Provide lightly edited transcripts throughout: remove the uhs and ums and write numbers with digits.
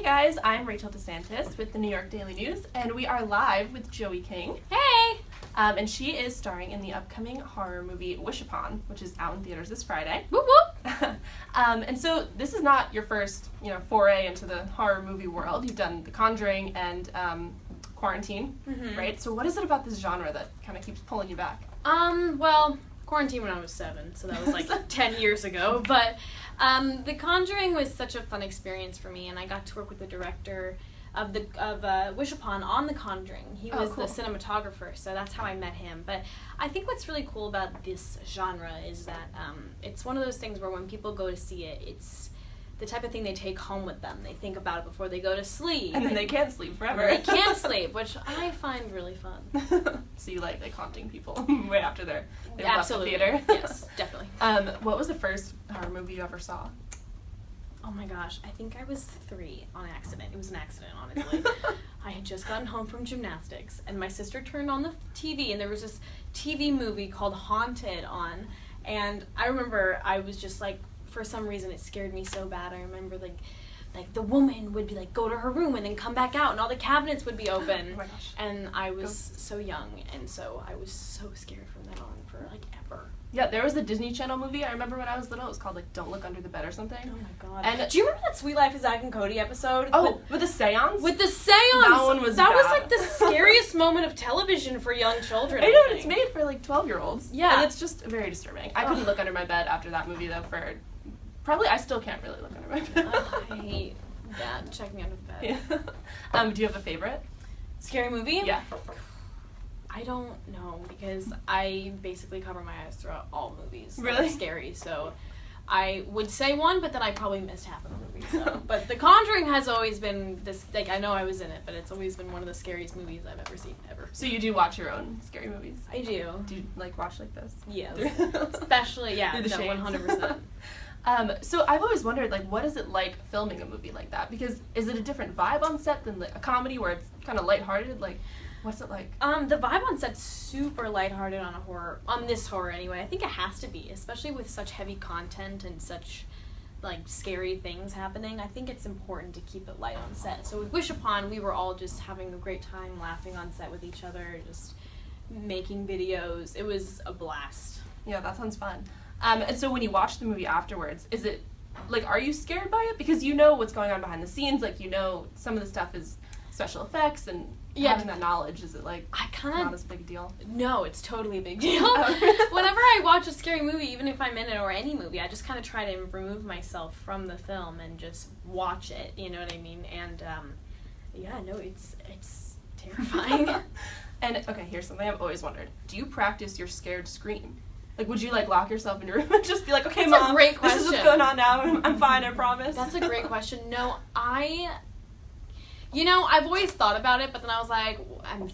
guys, I'm Rachel DeSantis with the New York Daily News, and we are live with Joey King. Hey! And she is starring in the upcoming horror movie Wish Upon, which is out in theaters this Friday. Whoop whoop! And so this is not your first, foray into the horror movie world. You've done The Conjuring and Quarantine, right? So what is it about this genre that kind of keeps pulling you back? Well, Quarantine when I was 7, so that was like 10 years ago. But The Conjuring was such a fun experience for me, and I got to work with the director of Wish Upon on The Conjuring. He was the cinematographer, so that's how I met him. But I think what's really cool about this genre is that it's one of those things where when people go to see it, it's the type of thing they take home with them. They think about it before they go to sleep. And then they can't sleep forever. They can't sleep, which I find really fun. So you like haunting people way after they've Absolutely. left the theater? Yes, definitely. What was the first horror movie you ever saw? Oh my gosh, I think I was 3 on accident. It was an accident, honestly. I had just gotten home from gymnastics, and my sister turned on the TV, and there was this TV movie called Haunted on, and I remember I was just like, for some reason it scared me so bad. I remember like the woman would be like, go to her room and then come back out, and all the cabinets would be open. Oh my gosh. And I was so young, and so I was so scared from then on for like ever. Yeah, there was a Disney Channel movie I remember when I was little. It was called Don't Look Under the Bed or something. Oh my god. And do you remember that Sweet Life of Zack and Cody episode? Oh, with the seance? With the seance! That one was That bad. was like the scariest moment of television for young children. I know, and it's made for 12-year-olds. Yeah. And it's just very disturbing. I couldn't look under my bed after that movie though probably I still can't really look under my bed. I hate that. Check me under the bed. Yeah. Do you have a favorite? Scary movie? Yeah. I don't know, because I basically cover my eyes throughout all movies that Really? are scary, so I would say one, but then I probably missed half of the movie. So. But The Conjuring has always been this, like, I know I was in it, but it's always been one of the scariest movies I've ever seen, ever. So you do watch your own scary movies? I do. Do you watch like this? Yes. Especially, yeah, Through the shades. 100%. So I've always wondered, what is it like filming a movie like that? Because is it a different vibe on set than a comedy where it's kind of lighthearted? What's it like? The vibe on set's super lighthearted on this horror anyway. I think it has to be, especially with such heavy content and such scary things happening. I think it's important to keep it light on set. So with Wish Upon, we were all just having a great time laughing on set with each other, just making videos. It was a blast. Yeah, that sounds fun. And so when you watch the movie afterwards, is it, are you scared by it? Because you know what's going on behind the scenes, some of the stuff is special effects, and having that knowledge, is it not as big a deal? No, it's totally a big deal. Whenever I watch a scary movie, even if I'm in it or any movie, I just kind of try to remove myself from the film and just watch it, you know what I mean? And, it's terrifying. And, okay, here's something I've always wondered. Do you practice your scared scream? Would you, lock yourself in your room and just be like, okay, That's Mom, a great question. This is what's going on now, I'm fine, I promise? That's a great question. No, I've always thought about it, but then I was like,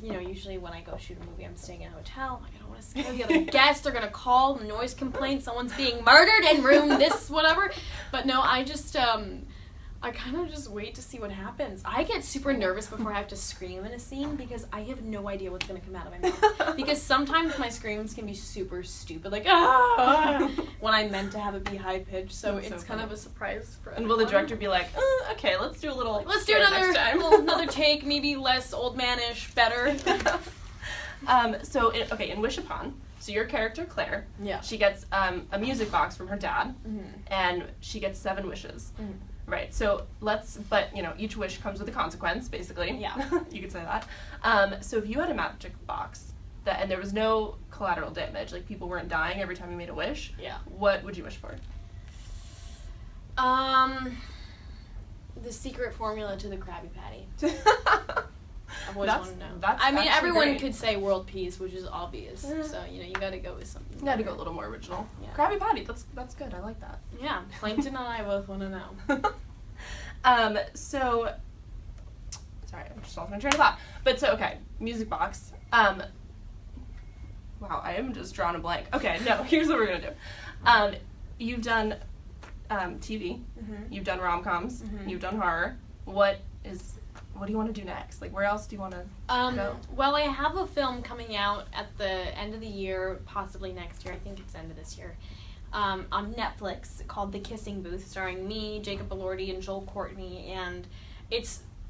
usually when I go shoot a movie, I'm staying in a hotel. I don't want to scare the other guests. They're going to call, noise complaint, someone's being murdered in room this, whatever. But no, I just, I kind of just wait to see what happens. I get super nervous before I have to scream in a scene because I have no idea what's going to come out of my mouth. Because sometimes my screams can be super stupid, when I meant to have it be high pitched. So it's kind of a surprise for everyone. And will the director be like, okay, let's do a little Let's do another take, maybe less old man-ish, better. In Wish Upon, so your character, Claire, yeah, she gets a music box from her dad, and she gets 7 wishes. Right, so each wish comes with a consequence, basically. Yeah. You could say that. So if you had a magic box and there was no collateral damage, people weren't dying every time you made a wish, yeah, what would you wish for? The secret formula to the Krabby Patty. I've always wanted to know. That's everyone great. could say world peace, which is obvious. So, you gotta go with something. You gotta go a little more original. Yeah. Krabby Patty, that's good. I like that. Yeah, Plankton and I both want to know. Sorry, I'm just off my train of thought. But music box. Wow, I am just drawing a blank. Okay, no, here's what we're gonna do. You've done TV. You've done rom-coms. You've done horror. What do you want to do next? Where else do you want to go? Well, I have a film coming out at the end of the year, possibly next year. I think it's the end of this year. On Netflix called The Kissing Booth, starring me, Jacob Elordi, and Joel Courtney. And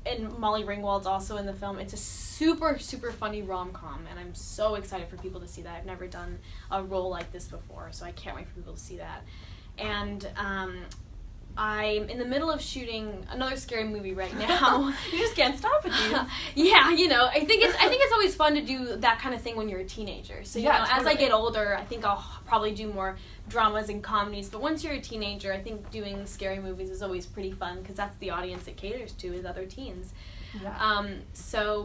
and Molly Ringwald's also in the film. It's a super, super funny rom-com, and I'm so excited for people to see that. I've never done a role like this before, so I can't wait for people to see that. And I'm in the middle of shooting another scary movie right now. You just can't stop with these. Yeah, you know, I think it's always fun to do that kind of thing when you're a teenager. So, you know, totally. as I get older, I think I'll probably do more dramas and comedies. But once you're a teenager, I think doing scary movies is always pretty fun because that's the audience it caters to, is other teens. Yeah.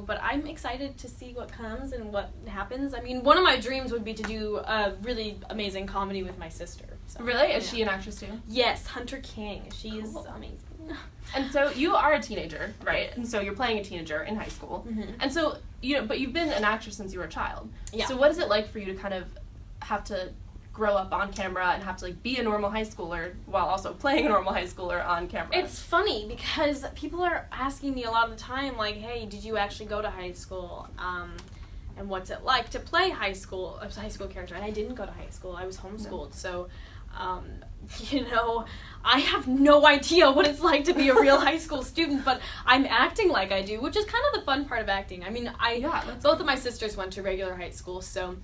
But I'm excited to see what comes and what happens. I mean, one of my dreams would be to do a really amazing comedy with my sister. So, Really? Is she an actress too? Yes, Hunter King. She's amazing. And so you are a teenager, right? And so you're playing a teenager in high school. Mm-hmm. And so, but you've been an actress since you were a child. Yeah. So what is it like for you to kind of have to grow up on camera and have to like be a normal high schooler while also playing a normal high schooler on camera? It's funny because people are asking me a lot of the time, like, hey, did you actually go to high school? And what's it like to play a high school character? And I didn't go to high school. I was homeschooled. No. So, I have no idea what it's like to be a real high school student, but I'm acting like I do, which is kind of the fun part of acting. I mean, both of my sisters went to regular high school, so...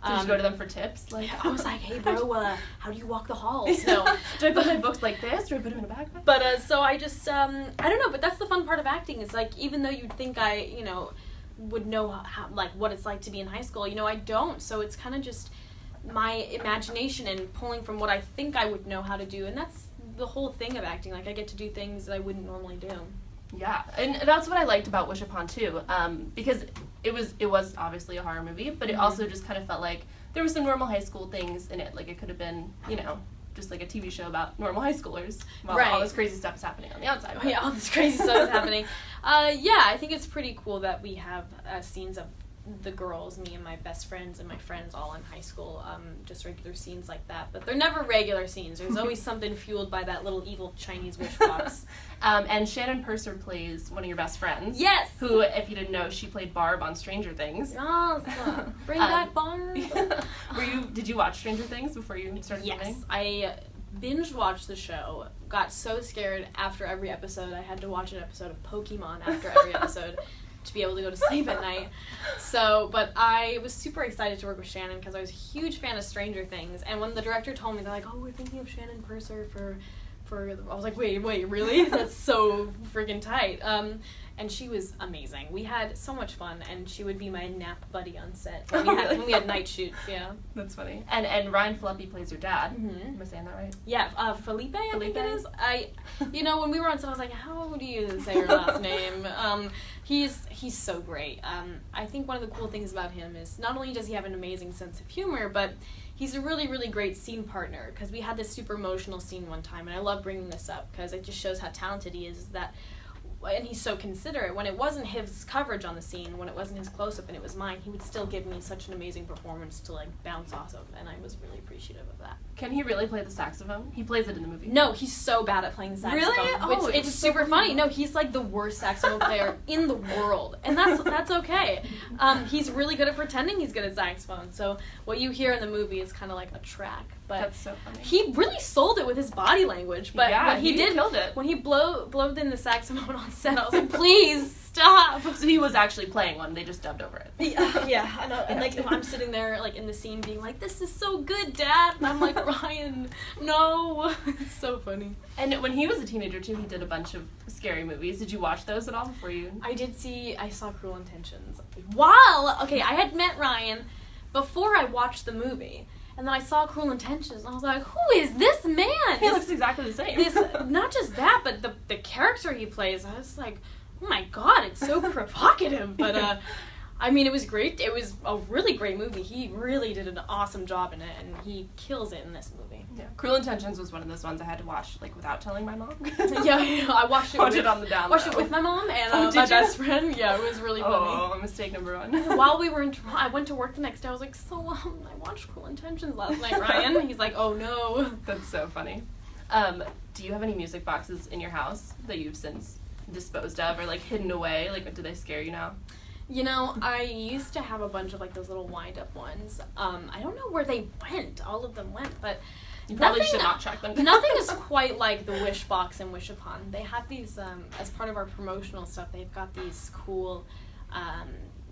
Did you go to them for tips? Like, I was like, hey, bro, how do you walk the halls? No. Do I put my books like this? Do I put them in a backpack? But, so I just, I don't know, but that's the fun part of acting. Is like, even though you'd think I, would know how, like, what it's like to be in high school, I don't. So it's kind of just my imagination and pulling from what I think I would know how to do. And that's the whole thing of acting. Like, I get to do things that I wouldn't normally do. Yeah, and that's what I liked about Wish Upon too, because it was obviously a horror movie, but it also just kind of felt like there were some normal high school things in it. Like, it could have been, just like a TV show about normal high schoolers while all this crazy stuff is happening on the outside. Yeah, all this crazy stuff is happening. I think it's pretty cool that we have scenes of the girls, me and my best friends and my friends all in high school, just regular scenes like that. But they're never regular scenes. There's always something fueled by that little evil Chinese wish box. And Shannon Purser plays one of your best friends. Yes! Who, if you didn't know, she played Barb on Stranger Things. Awesome. Bring back Barb. Did you watch Stranger Things before you started filming? Yes, I binge watched the show, got so scared after every episode. I had to watch an episode of Pokemon after every episode to be able to go to sleep at night. So, but I was super excited to work with Shannon because I was a huge fan of Stranger Things. And when the director told me, they're like, oh, we're thinking of Shannon Purser for I was like, wait, really? That's so freaking tight. And she was amazing. We had so much fun, and she would be my nap buddy on set when we had night shoots. Yeah, that's funny. And Ryan Phillippe plays your dad. Mm-hmm. Am I saying that right? Yeah, Felipe, I think it is. When we were on set, I was like, how do you say your last name? He's so great. I think one of the cool things about him is not only does he have an amazing sense of humor, but he's a really, really great scene partner, because we had this super emotional scene one time, and I love bringing this up because it just shows how talented he is, and he's so considerate. When it wasn't his coverage on the scene, when it wasn't his close-up and it was mine, he would still give me such an amazing performance to, like, bounce off of, and I was really appreciative of that. Can he really play the saxophone? He plays it in the movie. No, he's so bad at playing the saxophone. Really? Oh, it's super funny. No, he's like the worst saxophone player in the world, and that's okay. He's really good at pretending he's good at saxophone. So what you hear in the movie is kind of like a track, but that's so funny. He really sold it with his body language. But yeah, he killed it. When he blowed in the saxophone on set, I was like, please stop. So he was actually playing one. They just dubbed over it. Yeah, I know. And like I'm sitting there like in the scene being like, this is so good, Dad. And I'm like, Ryan, no. It's so funny. And when he was a teenager too, he did a bunch of scary movies. Did you watch those at all before you? I saw Cruel Intentions. I had met Ryan before I watched the movie. And then I saw Cruel Intentions, and I was like, who is this man? He looks exactly the same. Not just that, but the character he plays, I was like, oh my god, it's so provocative. But, it was great. It was a really great movie. He really did an awesome job in it, and he kills it in this movie. Yeah. Cruel Intentions was one of those ones I had to watch, like, without telling my mom. Yeah, I watched it on the down Watched it with my mom and my best friend. Yeah, it was really funny. Oh, mistake number one. While we were in Toronto, I went to work the next day. I was like, I watched Cruel Intentions last night, Ryan. He's like, oh no. That's so funny. Do you have any music boxes in your house that you've since disposed of or, like, hidden away? Like, do they scare you now? I used to have a bunch of, like, those little wind-up ones. I don't know where they went. All of them went, but You probably Nothing- should not track them down. Nothing is quite like the Wish box and Wish Upon. They have these, as part of our promotional stuff, they've got these cool,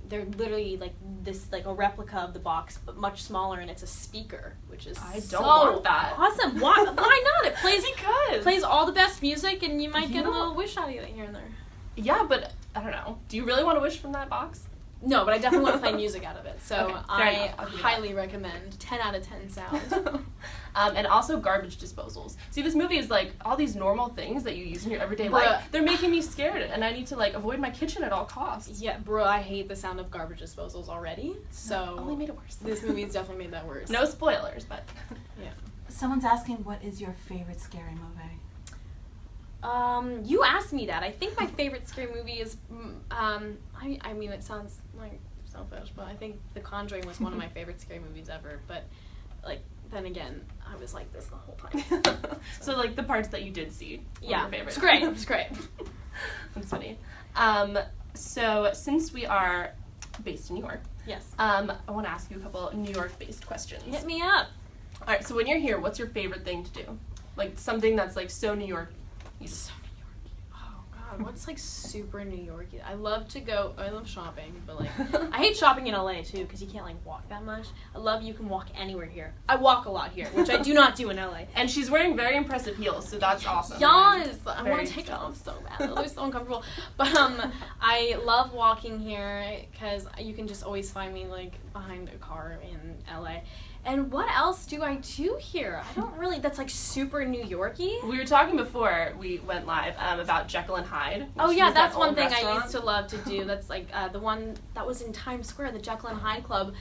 they're literally like this, like a replica of the box, but much smaller, and it's a speaker, which is I don't so want that. awesome. Why not? It Because plays all the best music, and you might get a You- little wish out of it here and there. Yeah, but I don't know. Do you really want to wish from that box? No, but I definitely want to play music out of it, so Okay, fair I enough. I'll give you that. highly recommend 10 out of 10 sound. And also garbage disposals. See, this movie is like all these normal things that you use in your everyday Bruh. life. They're making me scared, and I need to like avoid my kitchen at all costs. Yeah, bro, I hate the sound of garbage disposals already, so Only made it worse. this movie's definitely made that worse. No spoilers, but Someone's asking, what is your favorite scary movie? You asked me that. I think my favorite scary movie is, I mean, it sounds like selfish, but I think The Conjuring was one of my favorite scary movies ever, but, like, then again, I was like this the whole time. so like the parts that you did see were Yeah, your favorite. it's great, it's great. That's funny. So since we are based in New York, Yes. I want to ask you a couple New York-based questions. Hit me up. All right, so when you're here, what's your favorite thing to do? Like something that's like so New York. So New York. Oh God, what's like super New Yorky? I love shopping, but like I hate shopping in LA too because you can't like walk that much. You can walk anywhere here. I walk a lot here, which I do not do in LA. And she's wearing very impressive heels, so that's awesome. Yes, I Very want to take it jealous. off so bad. They're so uncomfortable. But I love walking here because you can just always find me like behind a car in LA. And what else do I do here? I don't really. That's like super New Yorky. We were talking before we went live about Jekyll and Hyde. Oh which yeah, was that that's one old thing I restaurant. used to love to do. That's like the one that was in Times Square, the Jekyll and Hyde Club.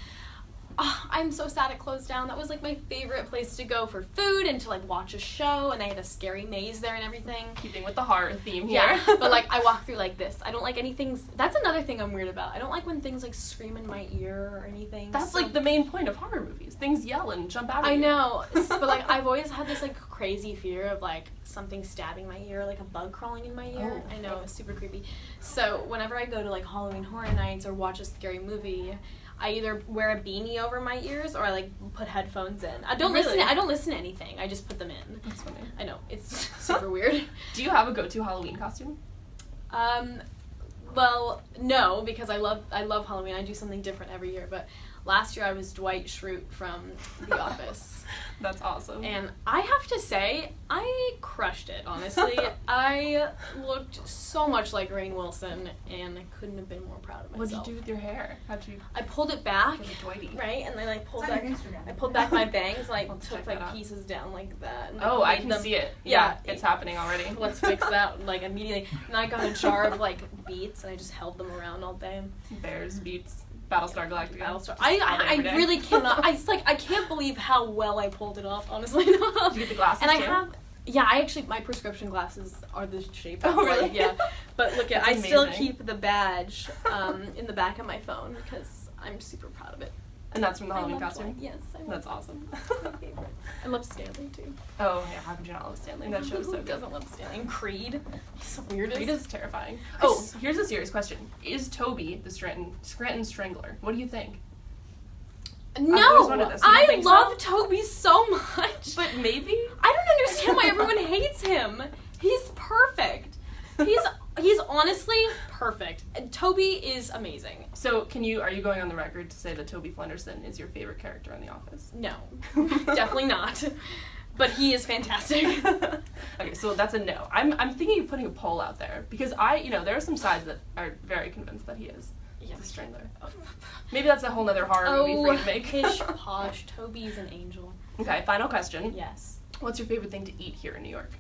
Oh, I'm so sad it closed down. That was like my favorite place to go for food and to like watch a show, and they had a scary maze there and everything. Keeping with the horror theme here. Yeah, but like I walk through like this. I don't like anything. That's another thing I'm weird about. I don't like when things like scream in my ear or anything. That's so- like the main point of horror movies. Things yell and jump out at I you. know, but like I've always had this like crazy fear of like something stabbing my ear, like a bug crawling in my ear. Oh. I know, it's super creepy. So whenever I go to like Halloween Horror Nights or watch a scary movie, I either wear a beanie over my ears or I like put headphones in. I don't Really? listen to anything. I just put them in. That's funny. I know, it's super weird. Do you have a go-to Halloween costume? Well, no, because I love Halloween. I do something different every year, but last year I was Dwight Schrute from The Office. That's awesome. And I have to say, I crushed it, honestly. I looked so much like Rainn Wilson, and I couldn't have been more proud of What did myself. you do with your hair? How'd you I pulled it back, make it Dwighty? right? And then I pulled It's on back your Instagram. I pulled back my bangs, like Let's took check that like out. pieces down like that. And, Oh, like, I made can them- see it. Yeah. Yeah, it's happening already. Let's fix that, like, immediately. And I got a jar of, like, beets, and I just held them around all day. Bears, Beats, Battlestar Galactica. Battlestar. Just all day, every day. I really cannot. I can't believe how well I pulled it off, honestly. Did you get the glasses And I too? have, yeah, I actually, my prescription glasses are the shape of, Oh, really? like, yeah. But look, That's I still amazing. keep the badge in the back of my phone because I'm super proud of it. And that's from the I Halloween love costume? Dwight. Yes, I love That's Dwight. awesome. It's my favorite. I love Stanley, too. Oh, yeah, how could you not love Stanley? That show's so Who good. doesn't love Stanley? And Creed. He's the weirdest. Creed is terrifying. I Oh, s- here's a serious question. Is Toby the Scranton Strangler? What do you think? No, always wondered this. You don't I think so? love Toby so much. But maybe? I don't understand why everyone hates him. He's perfect. He's honestly perfect. And Toby is amazing. So, are you going on the record to say that Toby Flenderson is your favorite character on The Office? No, definitely not. But he is fantastic. Okay, so that's a no. I'm thinking of putting a poll out there because there are some sides that are very convinced that he is the Strangler. Maybe that's a whole nother horror movie for you to make. Pish posh. Toby's an angel. Okay, final question. Yes. What's your favorite thing to eat here in New York?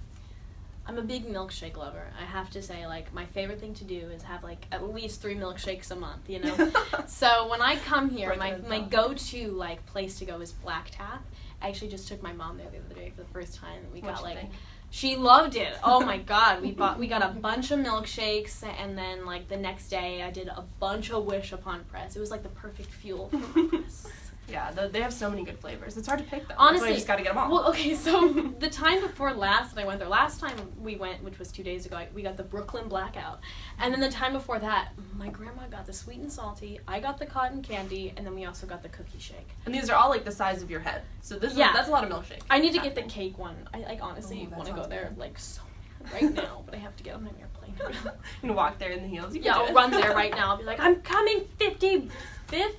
I'm a big milkshake lover. I have to say, like, my favorite thing to do is have, like, at least 3 milkshakes a month, you know? So when I come here, Breaking it my down. go-to, like, place to go is Black Tap. I actually just took my mom there the other day for the first time. And we What'd got, she like... think? She loved it. Oh my god. We got a bunch of milkshakes, and then, like, the next day I did a bunch of Wish Upon Press. It was, like, the perfect fuel for my press. Yeah, they have so many good flavors. It's hard to pick them. Honestly, that's why you just gotta get them all. Well, okay, so the time before last that I went there, last time we went, which was 2 days ago, we got the Brooklyn Blackout. And then the time before that, my grandma got the sweet and salty, I got the cotton candy, and then we also got the cookie shake. And these are all like the size of your head. So that's a lot of milkshake. I need to get the cake one. I like honestly that want to go sounds there good. like so bad right now, but I have to get on my airplane. You can walk there in the heels. Yeah, I'll run there right now. I'll be like, I'm coming 55th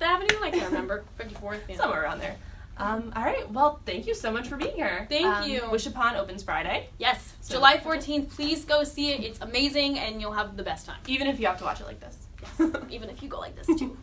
Avenue? I can't remember. 54th? Yeah. Somewhere around there. All right. Well, thank you so much for being here. Thank you. Wish Upon opens Friday. Yes, So- July 14th. Please go see it. It's amazing, and you'll have the best time. Even if you have to watch it like this. Yes, even if you go like this, too.